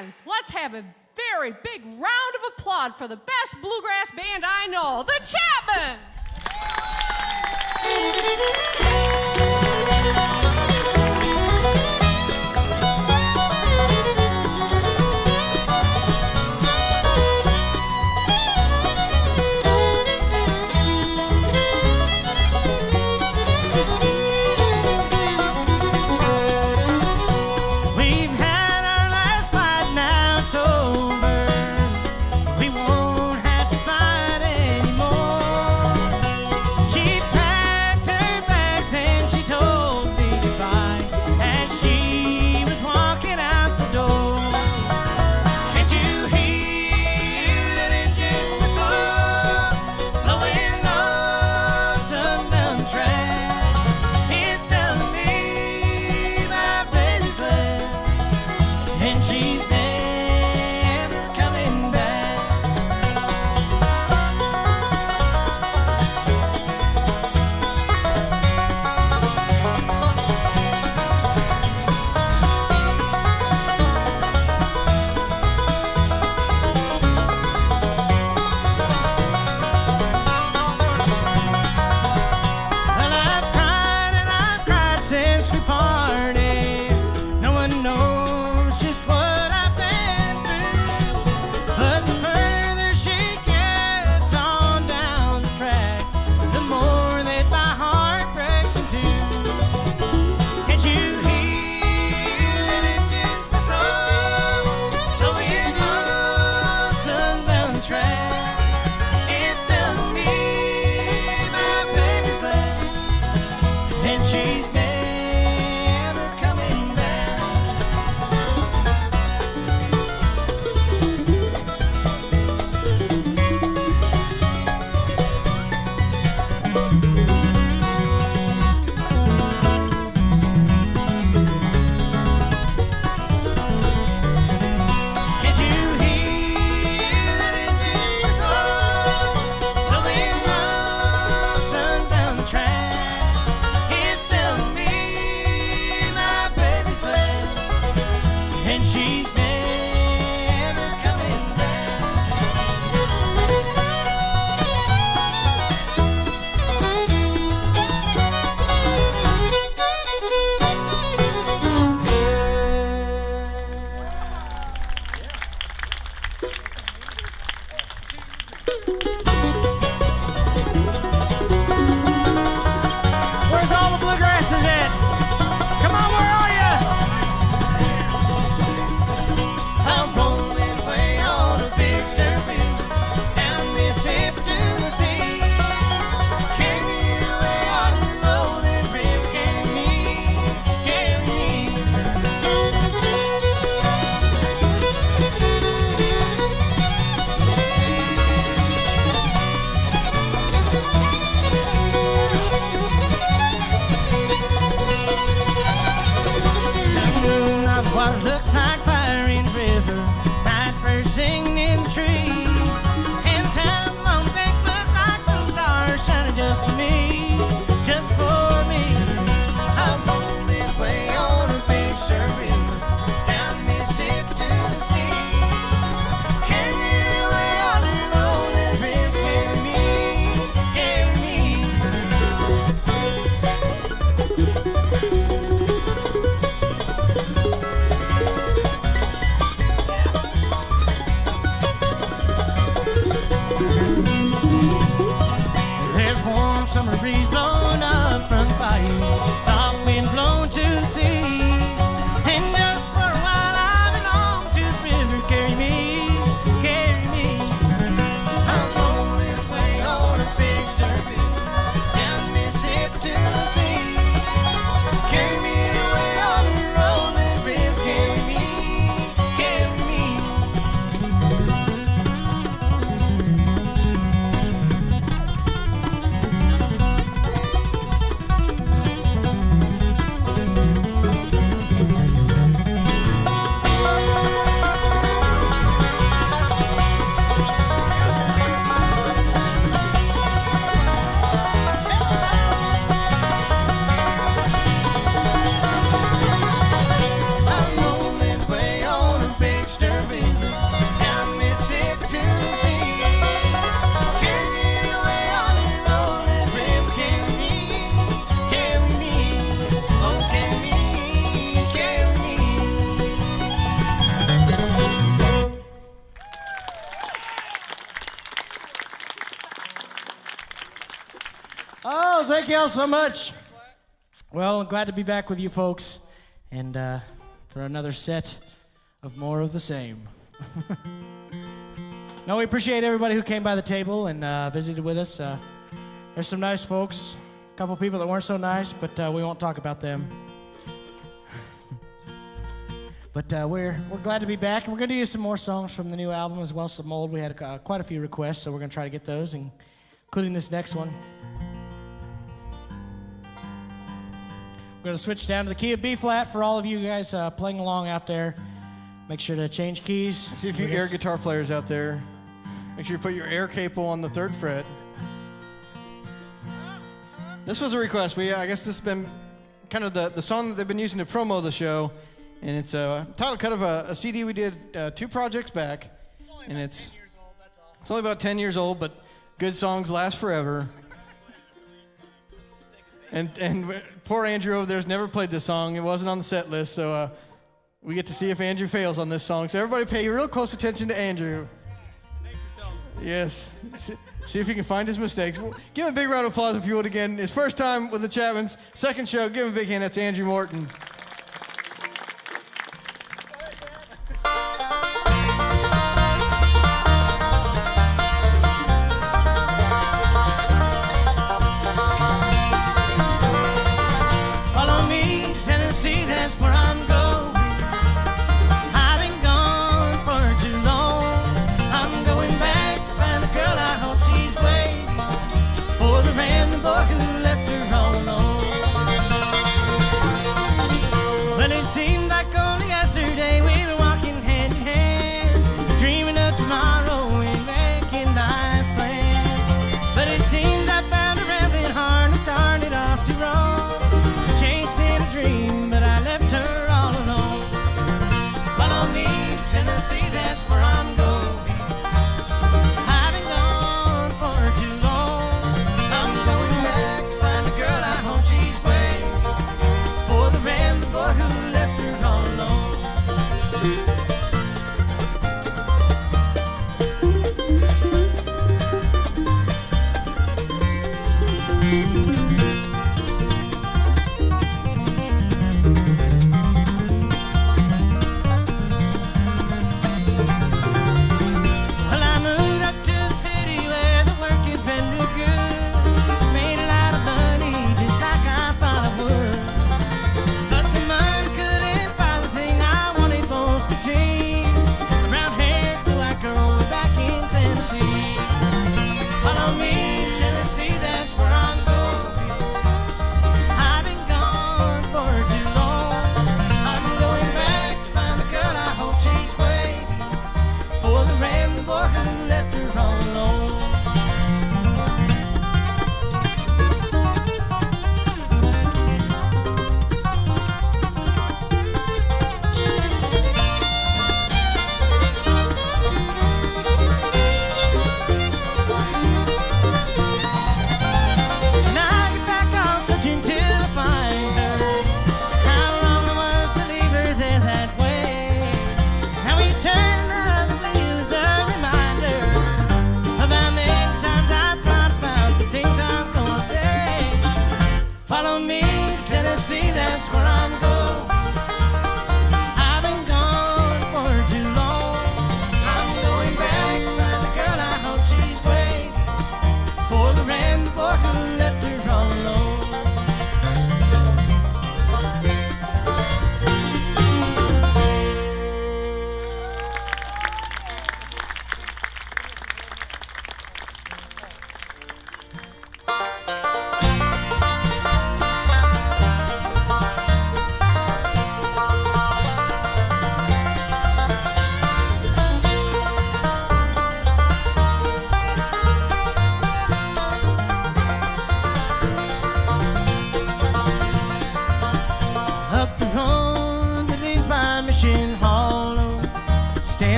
again, let's have a very big round of applause for the best bluegrass band I know, the Chapmans! Track is telling me you all so much. Well, I'm glad to be back with you folks, and for another set of more of the same. No, we appreciate everybody who came by the table and visited with us. There's some nice folks, a couple people that weren't so nice, but we won't talk about them. But we're glad to be back, and we're going to use some more songs from the new album as well, some old. We had quite a few requests, so we're going to try to get those, including this next one. We're going to switch down to the key of B-flat for all of you guys playing along out there. Make sure to change keys. See if you air guitar players out there. Make sure you put your air capo on the 3rd fret. This was a request. I guess this has been kind of the song that they've been using to promo the show. And it's a title cut of a CD we did 2 projects back. It's only and about it's 10 years old, that's all. It's only about 10 years old, but good songs last forever. And poor Andrew over there's never played this song. It wasn't on the set list, so we get to see if Andrew fails on this song. So everybody pay real close attention to Andrew. Thanks for telling me. Yes. See if you can find his mistakes. Give him a big round of applause if you would again. His first time with the Chapmans. Second show, give him a big hand. That's Andrew Morton.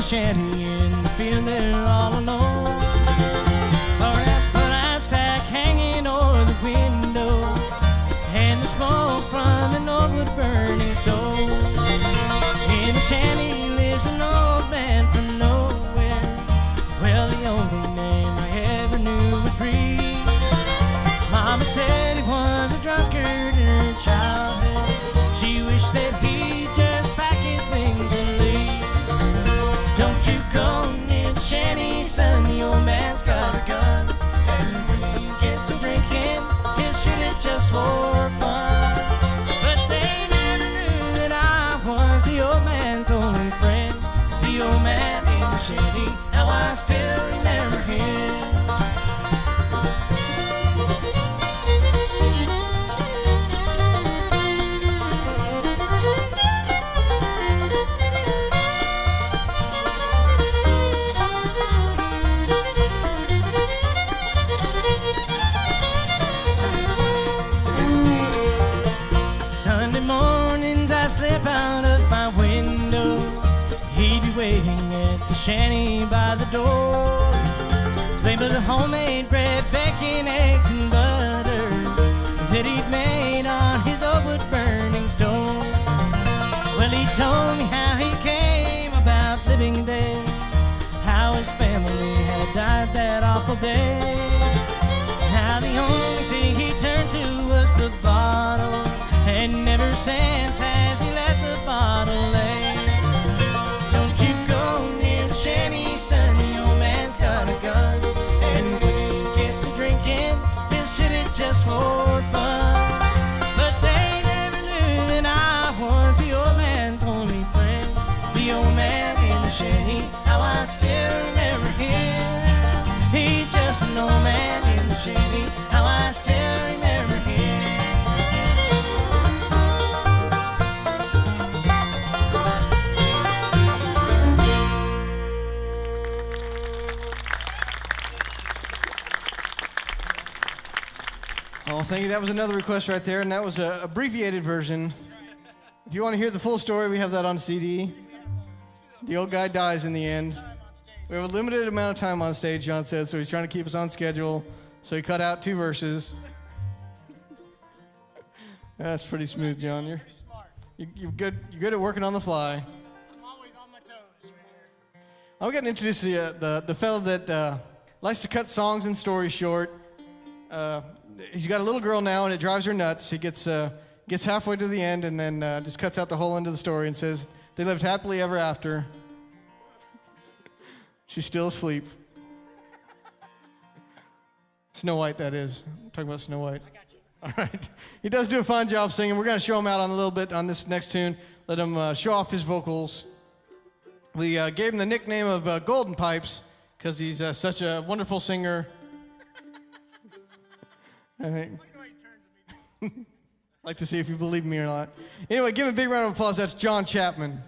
Shanty in the field there all alone. A knapsack hanging over the window, and the smoke from an old burning stove. In the shanty lives an old man from nowhere. Well, the only name I ever knew was Reed. Mama said he wanted shanty by the door. Played with the homemade bread, bacon, eggs, and butter that he'd made on his old wood-burning stove. Well, he told me how he came about living there, how his family had died that awful day. Now the only thing he turned to was the bottle, and never since has he let the bottle lay. Don't you go near the shanty, son, the old man's got a gun, and when he gets to drinking, he'll shoot it just for fun. But they never knew that I was the old man's only friend, the old man in the shanty, how I still remember him. He's just an old man in the shanty, how I still remember him. Oh, thank you. That was another request right there, and that was an abbreviated version. If you want to hear the full story, we have that on CD. The old guy dies in the end. We have a limited amount of time on stage, John said, so he's trying to keep us on schedule. So he cut out 2 verses. That's pretty smooth, John. You're good. You're good at working on the fly. I'm always on my toes right here. I'm getting introduced to the fellow that likes to cut songs and stories short. He's got a little girl now, and it drives her nuts. He gets halfway to the end and then just cuts out the whole end of the story and says they lived happily ever after. She's still asleep. Snow White, that is. I'm talking about Snow White. I got you. All right. He does do a fine job singing. We're going to show him out on a little bit on this next tune. Let him show off his vocals. We gave him the nickname of Golden Pipes because he's such a wonderful singer. I think. I'd like to see if you believe me or not. Anyway, give him a big round of applause. That's John Chapman.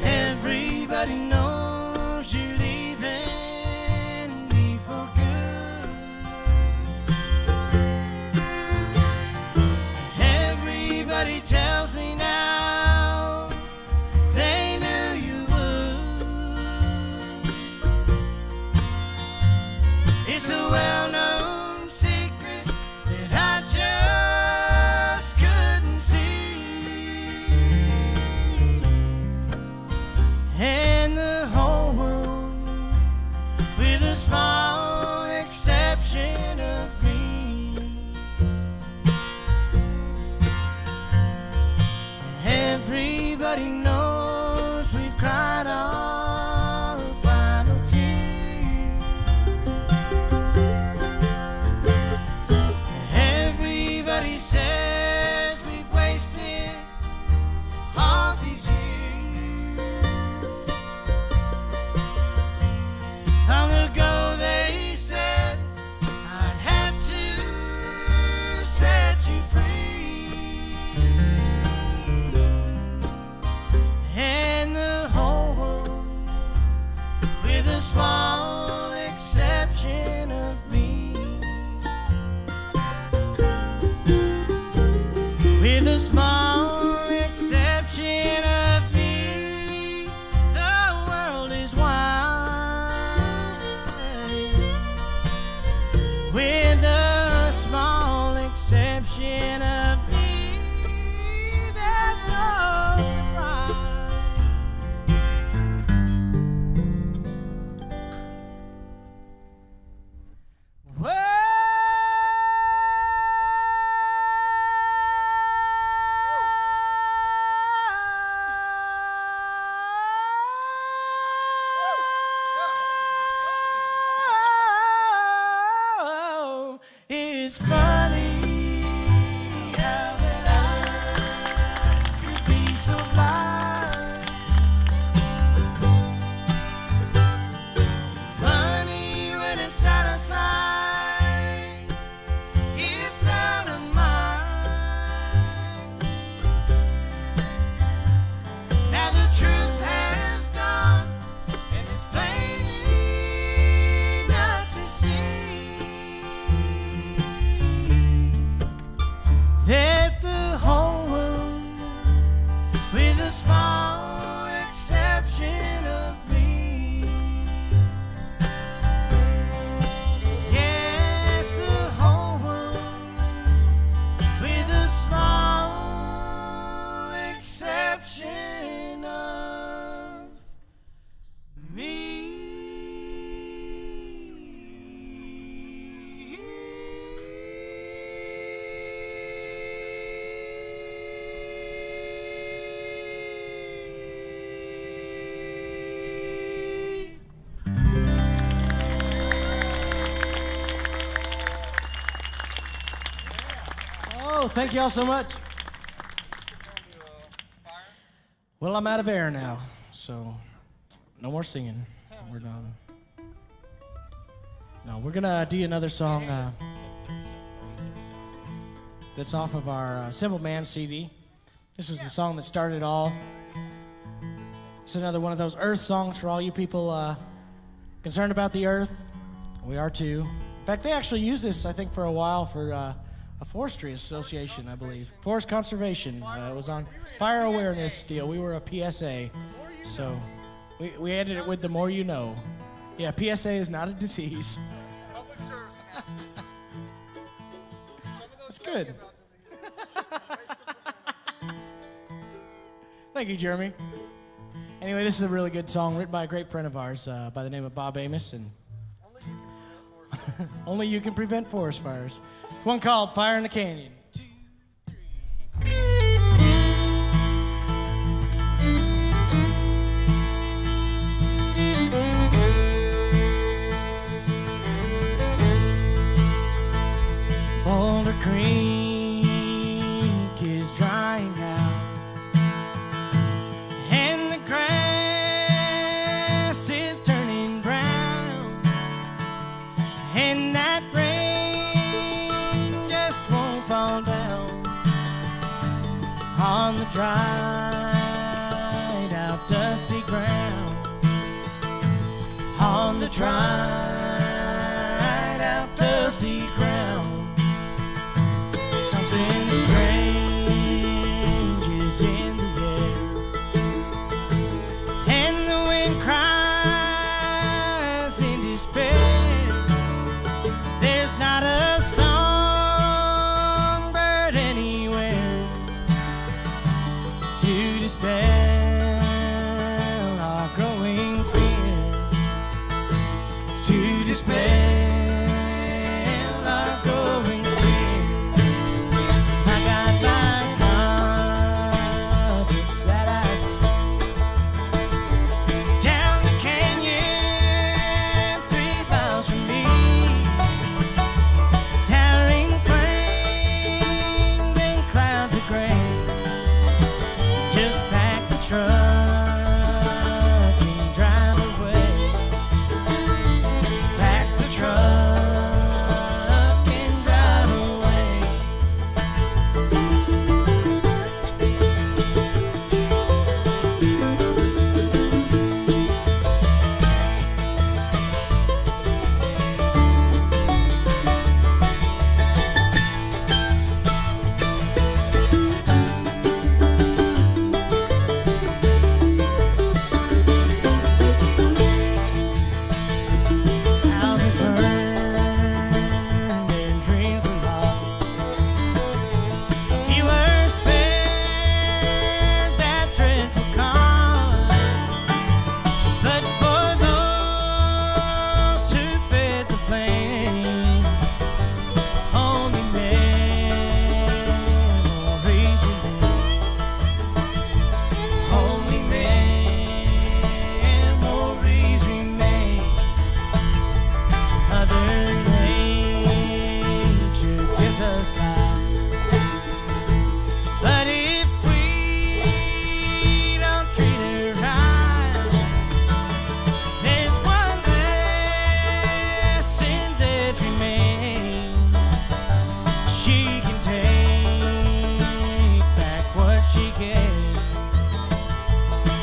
Everybody knows you're leaving me for good. Everybody tells me now they knew you would. It's a well-known secret that I just couldn't see. And the whole world knew, with a small exception of me. Everybody knows we've cried our final tear. Everybody says we've wasted all these years. Long ago they said I'd have to set you free. And the whole world, with a small exception of me, with a small exception of me, the world is wide. With a small exception of me, there's no surprise. thank you all so much. Well, I'm out of air now, so no more singing. We're done. No, we're gonna do another song that's off of our Simple Man CD. This was the song that started it all. It's another one of those Earth songs for all you people concerned about the Earth. We are too. In fact, they actually used this, I think, for a while for a forestry association, I believe. Forest conservation. It was on fire awareness deal. We were a PSA. So we ended it with the more you know. Yeah, PSA is not a disease. Public service announcement. That's good. Thank you, Jeremy. Anyway, this is a really good song written by a great friend of ours by the name of Bob Amos, and only you can prevent forest fires. It's one called Fire in the Canyon. 2, 3. Boulder Creek is drying out, and the grass is turning brown, and that rain just won't fall down on the dried out dusty ground, on the dried out dusty ground. Something strange is in the air, and the wind cries in despair. There's not a songbird anywhere to dispel our growing fear, to dispel our growing fear. I got my cup of sad eyes down the canyon 3 miles from me. Towering plains and clouds of gray. Just pack the truck and drive away. Pack the truck and drive away. Houses burned and dreams were lost. You were spared that dreadful cost, but for those who fed the flames, only memories remain. Only memories remain. Mother Nature gives us life, but if we don't treat her right, there's one lesson that remains. She can take back what she gave.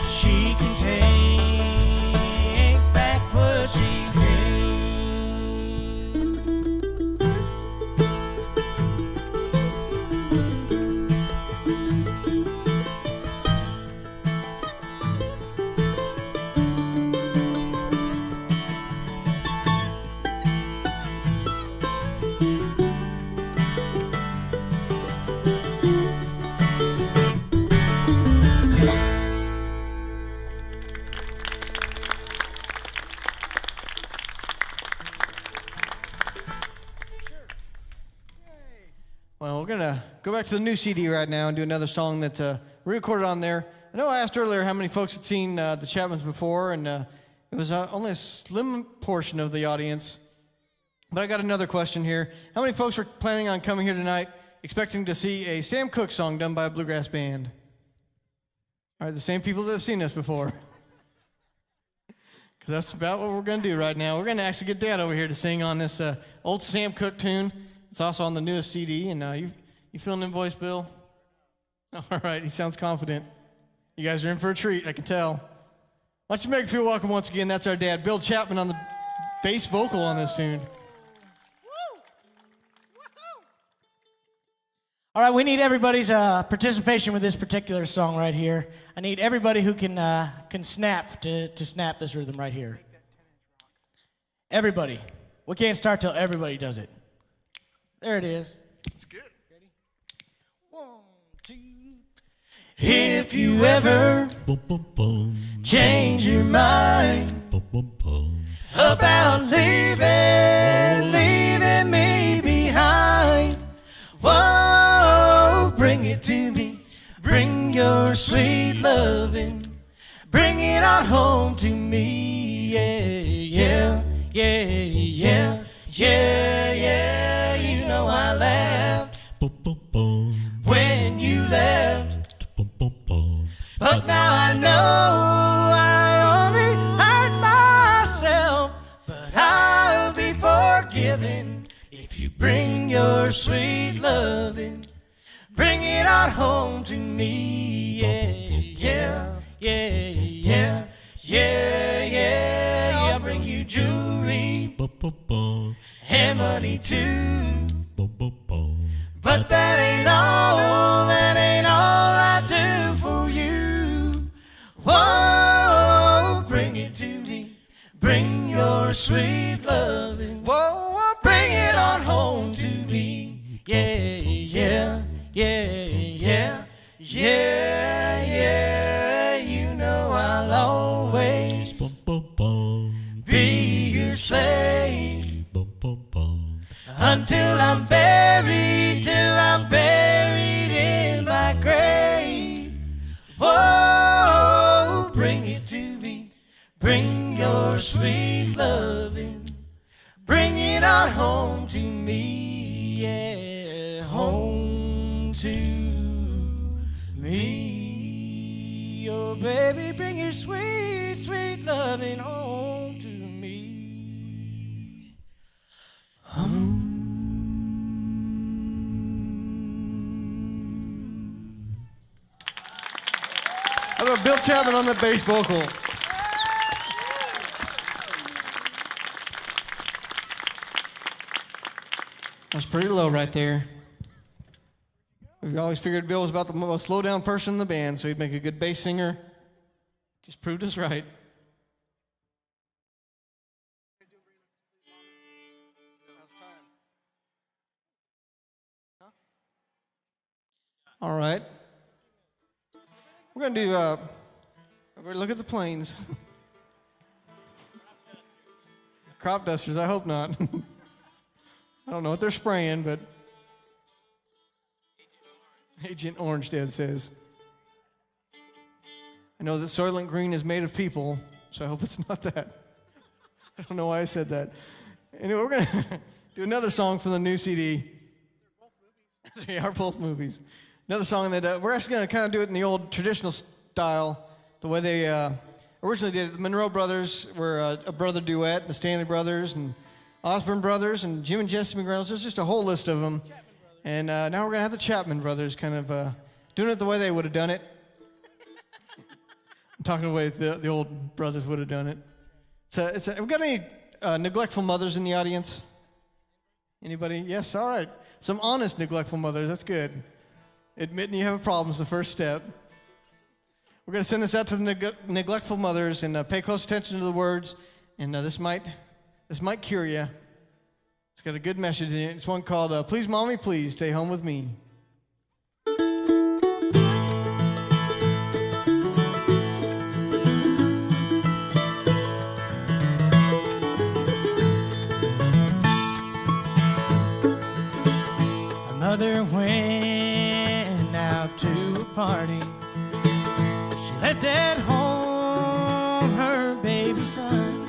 She can take back what she gave. Well, we're gonna go back to the new CD right now and do another song that we recorded on there. I know I asked earlier how many folks had seen the Chapmans before, and it was only a slim portion of the audience. But I got another question here. How many folks were planning on coming here tonight expecting to see a Sam Cooke song done by a bluegrass band. All right, the same people that have seen us before. Because that's about what we're going to do right now. We're going to actually get Dad over here to sing on this old Sam Cooke tune. It's also on the newest CD. And you feeling them voice, Bill? All right, he sounds confident. You guys are in for a treat, I can tell. Why don't you make him feel welcome once again? That's our dad, Bill Chapman, on the bass vocal on this tune. All right, we need everybody's participation with this particular song right here. I need everybody who can snap to snap this rhythm right here. Everybody. We can't start till everybody does it. There it is. It's good. Ready? 1, 2. If you ever change your mind about leaving me behind, whoa, bring it to me. Bring your sweet loving. Bring it on home to me. Yeah, yeah, yeah, yeah, yeah, yeah. You know I laughed when you left. But now I know I only hurt myself. But I'll be forgiven if you bring your sweet loving. Bring it on home to me. Yeah, yeah, yeah, yeah, yeah, yeah. I'll bring you jewelry and money too. But that ain't all I do for you. Whoa, bring it to me. Bring your sweet loving. Whoa, bring it on home to me. Yeah, yeah, yeah, yeah, yeah, yeah. You know I'll always be your slave until I'm buried, till I'm buried in my grave. Whoa, bring it to me. Bring your sweet loving. Bring it on home to me. Yeah, home to me. Oh, baby, bring your sweet, sweet loving home to me. How about Bill Chapman on the bass vocal? That's pretty low right there. We've always figured Bill was about the most slow down person in the band, so he'd make a good bass singer. Just proved us right. All right. We're going to do, everybody look at the planes. Crop dusters, I hope not. I don't know what they're spraying, but Agent Orange, Dad says. I know that Soylent Green is made of people, so I hope it's not that. I don't know why I said that. Anyway, we're going to do another song from the new CD. They are both movies. Another song that we're actually going to kind of do it in the old traditional style, the way they originally did it. The Monroe Brothers were a brother duet, the Stanley Brothers and Osborne Brothers and Jim and Jesse McReynolds. There's just a whole list of them. And now we're going to have the Chapman Brothers kind of doing it the way they would have done it. I'm talking the way the old brothers would have done it. Have we got any neglectful mothers in the audience? Anybody? Yes, all right. Some honest neglectful mothers, that's good. Admitting you have a problem is the first step. We're going to send this out to the neglectful mothers and pay close attention to the words. And this might cure you. It's got a good message in it. It's one called, Please Mommy, Please Stay Home With Me. My mother went out to a party. She left at home her baby son.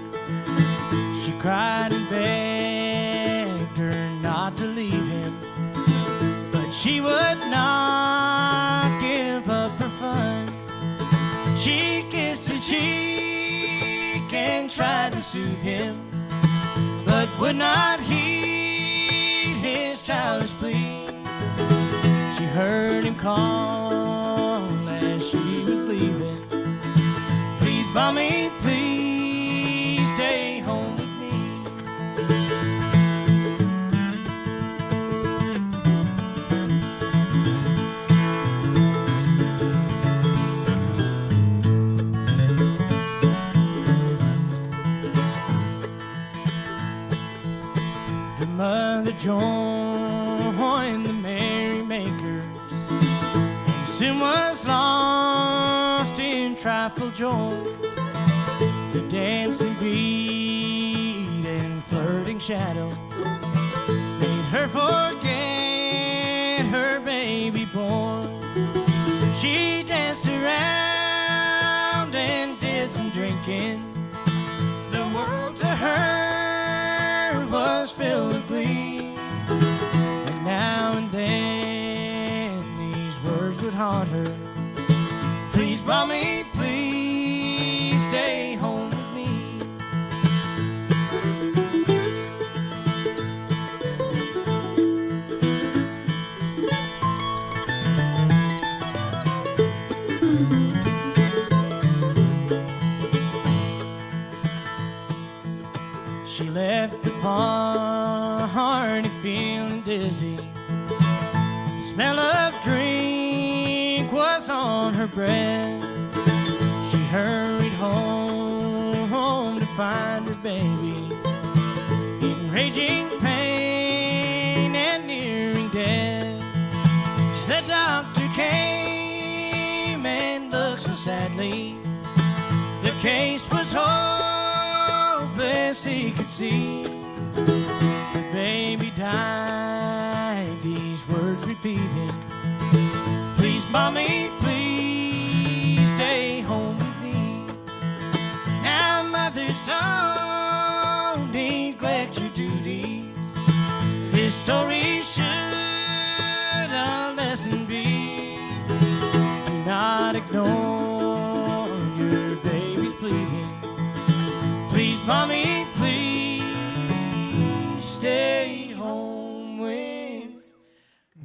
She cried and begged her not to leave him, but she would not heed his childish plea. She heard him call as she was leaving. Please, mommy, please stay home with me. The mother joined the merrymakers, and soon was lost in trifle joy. The dancing beat and flirting shadows made her forget her baby boy. She danced around and did some drinking. The world to her was filled with glee. And now and then these words would haunt her. Please, mommy, please stay home with me. She left the party feeling dizzy. The smell of drink was on her breath. She hurried home to find her baby in raging pain and nearing death. The doctor came and looked so sadly. The case was hopeless, he could see. The baby died, these words repeated. Please, mommy, please stay home with me. Now, mothers, don't neglect your duties. This story should a lesson be. Do not ignore your baby's pleading. Please, mommy, please stay home with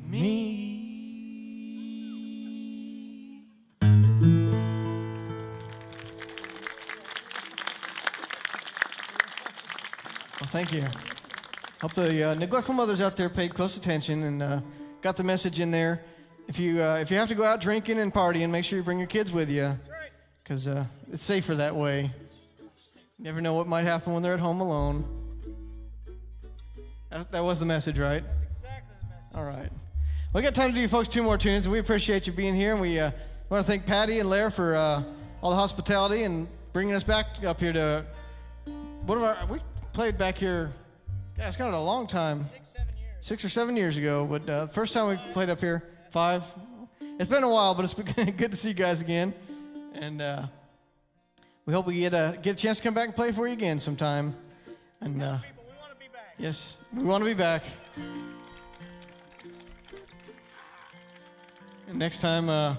me. Well, thank you. Hope the neglectful mothers out there paid close attention and got the message in there. If you have to go out drinking and partying, make sure you bring your kids with you, because it's safer that way. You never know what might happen when they're at home alone. That was the message, right? That's exactly the message. All right. Well, we got time to do you folks 2 more tunes, and we appreciate you being here. And we want to thank Patty and Lair for all the hospitality and bringing us back up here to we played back here. Yeah, it's kind of a long time. 6 or 7 years ago. But the first time we played up here, 5. It's been a while, but it's been good to see you guys again. And we hope we get a chance to come back and play for you again sometime. And We want to be back. yes, we want to be back. And next time,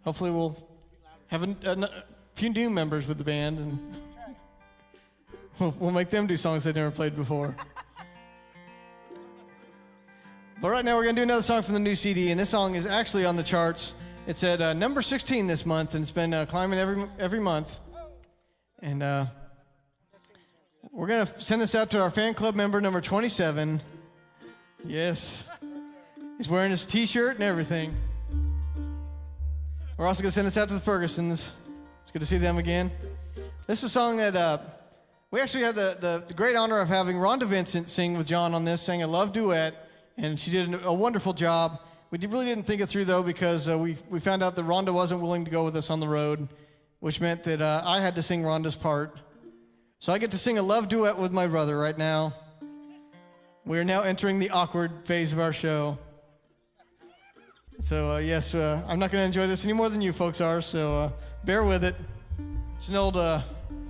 hopefully we'll have a few new members with the band, and we'll make them do songs they've never played before. But right now we're going to do another song from the new CD, and this song is actually on the charts. It's at number 16 this month, and it's been climbing every month. And we're going to send this out to our fan club member number 27. Yes. He's wearing his T-shirt and everything. We're also going to send this out to the Fergusons. It's good to see them again. This is a song that we actually had the great honor of having Rhonda Vincent sing with John on this, sang a love duet, and she did a wonderful job. We really didn't think it through, though, because we found out that Rhonda wasn't willing to go with us on the road, which meant that I had to sing Rhonda's part. So I get to sing a love duet with my brother right now. We are now entering the awkward phase of our show. So, yes, I'm not going to enjoy this any more than you folks are, so bear with it. It's an old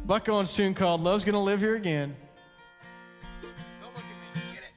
Buck Owens tune called Love's Gonna Live Here Again. Don't look at me, get it.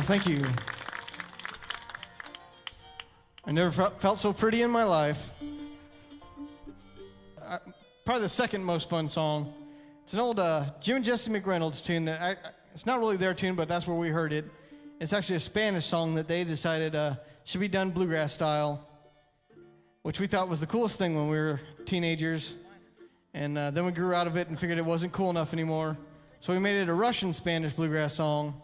thank you. I never felt so pretty in my life. Probably the second most fun song. It's an old Jim and Jesse McReynolds tune it's not really their tune, but that's where we heard it. It's actually a Spanish song that they decided should be done bluegrass style, which we thought was the coolest thing when we were teenagers. And then we grew out of it and figured it wasn't cool enough anymore. So we made it a Russian-Spanish bluegrass song.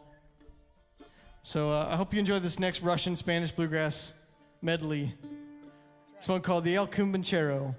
So I hope you enjoy this next Russian-Spanish bluegrass medley. It's one called the El Cumbanchero.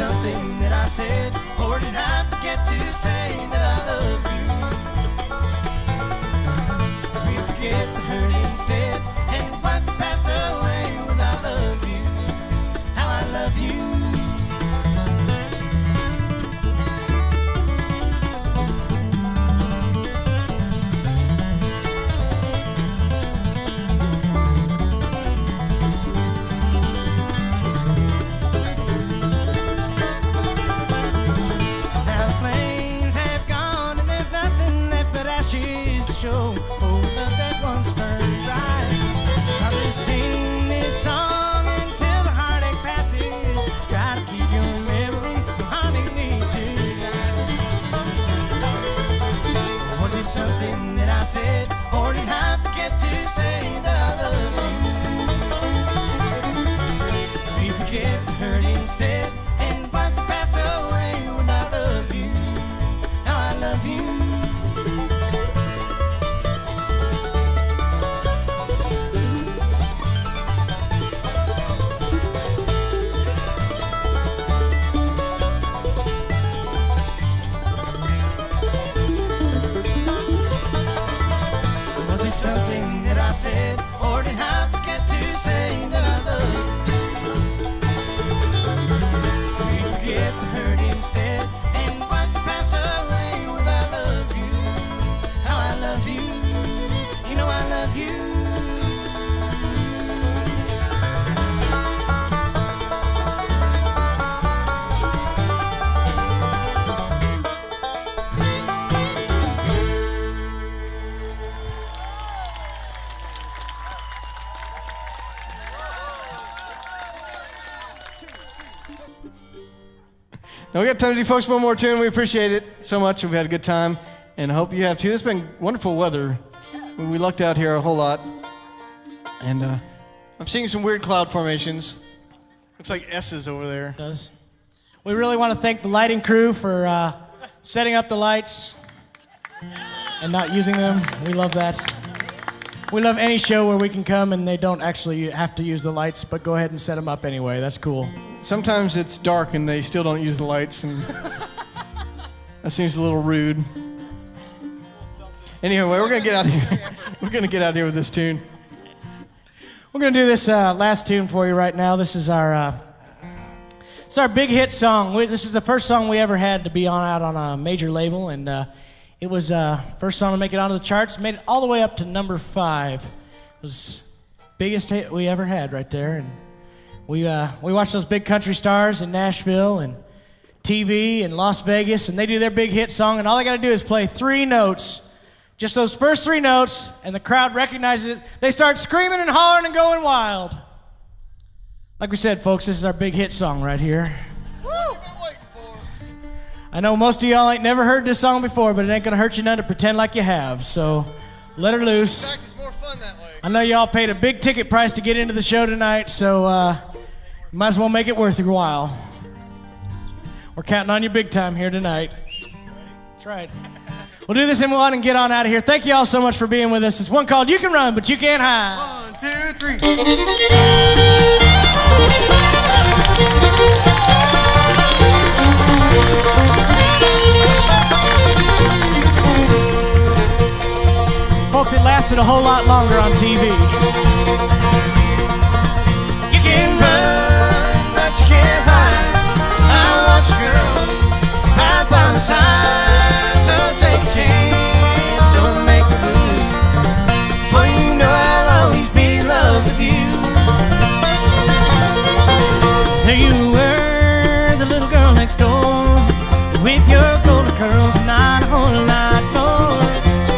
something that I said, or did I forget to say that I love you? We forget the hurt instead and wipe the past away with I love you, how I love you. Show, oh, love that once burned bright. So I'll just sing this song until the heartache passes. Try to keep your memory haunting me tonight. Was it something that I said, or did I forget to say that I love you? We forget the hurt instead and wipe the past away with I love you, how I love you. Something that I said, or did I forget to say that I love you? We forget the hurt instead and wipe the past away with I love you, how I love you, you know I love you. Now we got time to do, folks, one more tune. We appreciate it so much. We've had a good time, and I hope you have too. It's been wonderful weather. We lucked out here a whole lot, and I'm seeing some weird cloud formations. Looks like S's over there. It does. We really want to thank the lighting crew for setting up the lights and not using them. We love that. We love any show where we can come and they don't actually have to use the lights, but go ahead and set them up anyway. That's cool. Sometimes it's dark and they still don't use the lights, and that seems a little rude. Anyway, we're gonna get out of here. We're gonna get out of here with this tune. We're gonna do this last tune for you right now. This is our big hit song. This is the first song we ever had to be out on a major label, and it was first song to make it onto the charts. Made it all the way up to number 5. It was biggest hit we ever had right there, and we watch those big country stars in Nashville and TV and Las Vegas, and they do their big hit song, and all they got to do is play 3 notes, just those first 3 notes, and the crowd recognizes it. They start screaming and hollering and going wild. Like we said, folks, this is our big hit song right here. I know most of y'all ain't never heard this song before, but it ain't gonna hurt you none to pretend like you have, so let her loose. In fact, it's more fun that way. I know y'all paid a big ticket price to get into the show tonight, so you might as well make it worth your while. We're counting on you big time here tonight. That's right. We'll do this in one and get on out of here. Thank you all so much for being with us. It's one called You Can Run, But You Can't Hide. 1, 2, 3. Folks, it lasted a whole lot longer on TV. You can run, but you can't hide. I want you, girl, right by my side. So take a chance, don't make a move. For you know I'll always be in love with you. There you were, the little girl next door, with your golden curls and not a whole lot more.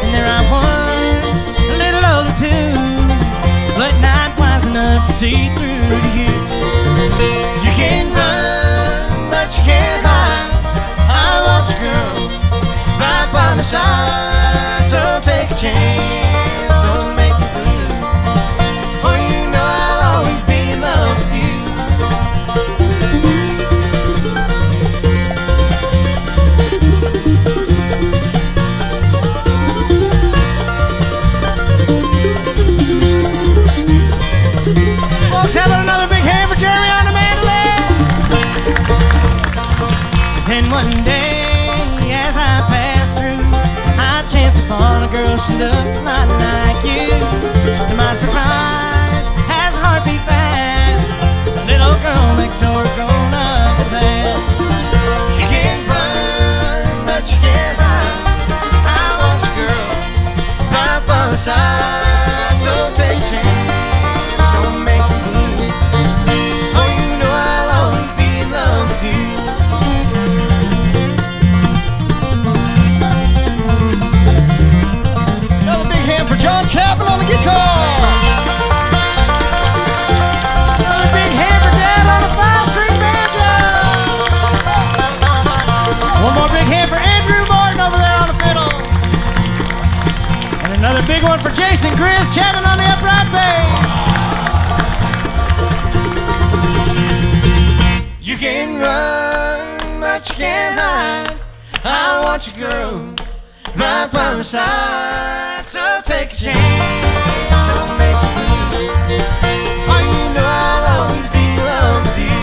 And there I was, a little older too, but not wise enough to see through to you. You can run, but you can't hide. I want you, girl, right by my side. So take a chance, don't make me blue. For you know I'll always be in love with you. Folks, have another big hand for Jeremy on the mandolin. she looked a lot like you. To my surprise, has a heartbeat fast. The little girl next door grown up with that. You can run, but you can't hide. I want you, girl, right by my side. So take a chance, don't make me blue. For you know I'll always be in love with you. Another big hand for John Chapman on the guitar. Another big hand for Dad on the 5-string banjo. One more big hand for Andrew Morton over there on the fiddle. And another big one for Jason Chris Chapman on the upright bass. You can run, but you can't hide. I want you, girl, right by my side. So take a chance, don't make me blue. For you know I'll always be in love with you.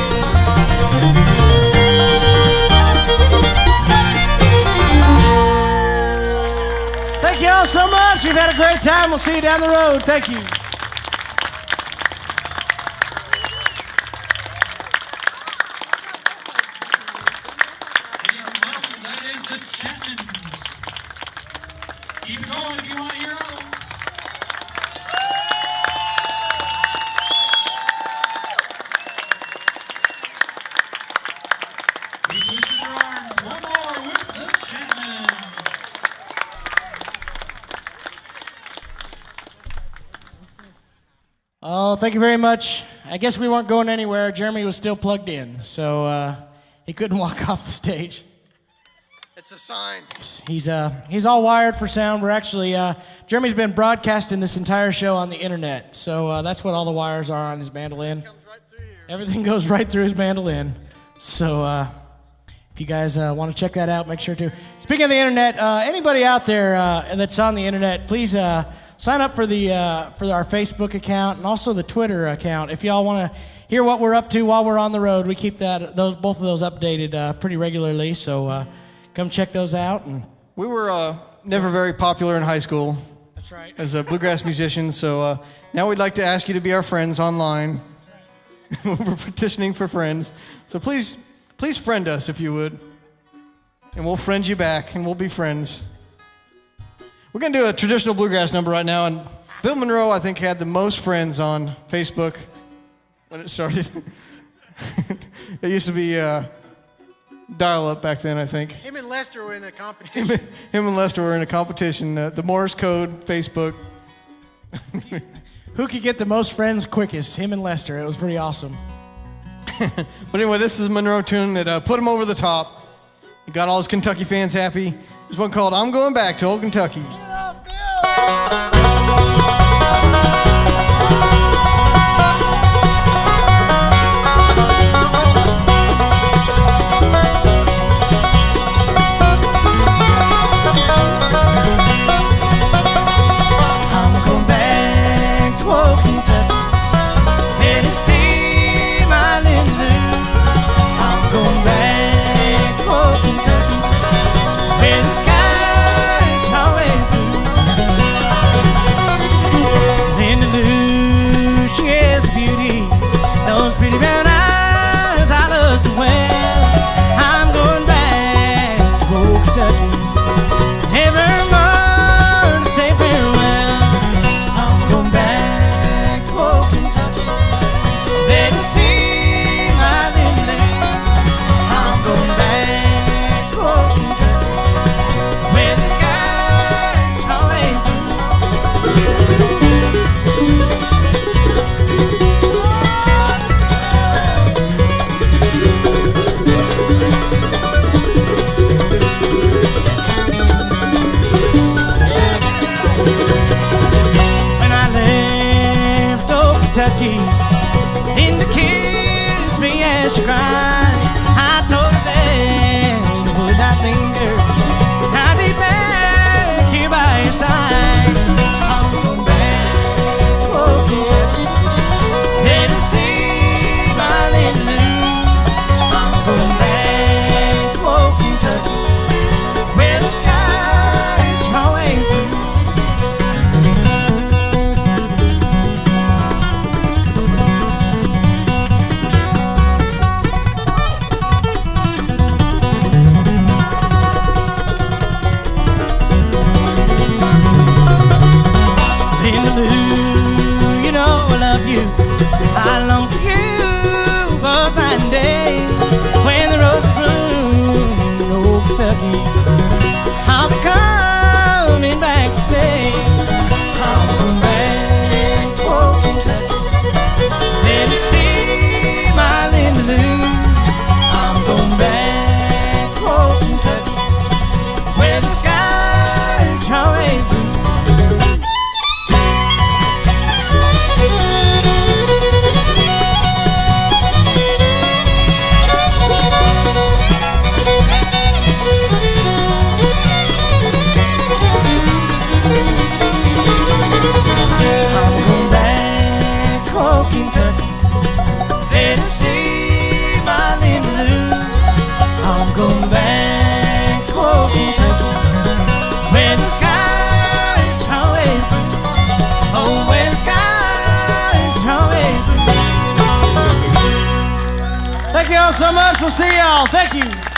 Thank you all so much. You've had a great time. We'll see you down the road. Thank you. That is the Chapmans. Keep it going if you want to hear them. We twisted their arms. One more with the Chapmans. Oh, thank you very much. I guess we weren't going anywhere. Jeremy was still plugged in, so he couldn't walk off the stage. It's a sign. He's all wired for sound. We're actually Jeremy's been broadcasting this entire show on the internet, so that's what all the wires are on his mandolin. Comes right through here. Everything goes right through his mandolin. So if you guys want to check that out, make sure to. Speaking of the internet, anybody out there that's on the internet, please sign up for our Facebook account and also the Twitter account. If y'all want to hear what we're up to while we're on the road, we keep both of those updated pretty regularly. So come check those out. And We were never very popular in high school that's right. as a bluegrass musician, so now we'd like to ask you to be our friends online. We're petitioning for friends. So please friend us if you would. And we'll friend you back, and we'll be friends. We're going to do a traditional bluegrass number right now, and Bill Monroe, I think, had the most friends on Facebook when it started. It used to be dial-up back then, I think. Him and Lester were in a competition. Him and Lester were in a competition, the Morse code Facebook. Who could get the most friends quickest? Him and Lester. It was pretty awesome. But anyway, this is a Monroe tune that put him over the top. He got all his Kentucky fans happy. There's one called I'm Going Back to Old Kentucky. I'm going back to old Kentucky, Tennessee, my little Lou. I'm going back to old Kentucky, where the sky's always blue. so much. We'll see y'all. Thank you.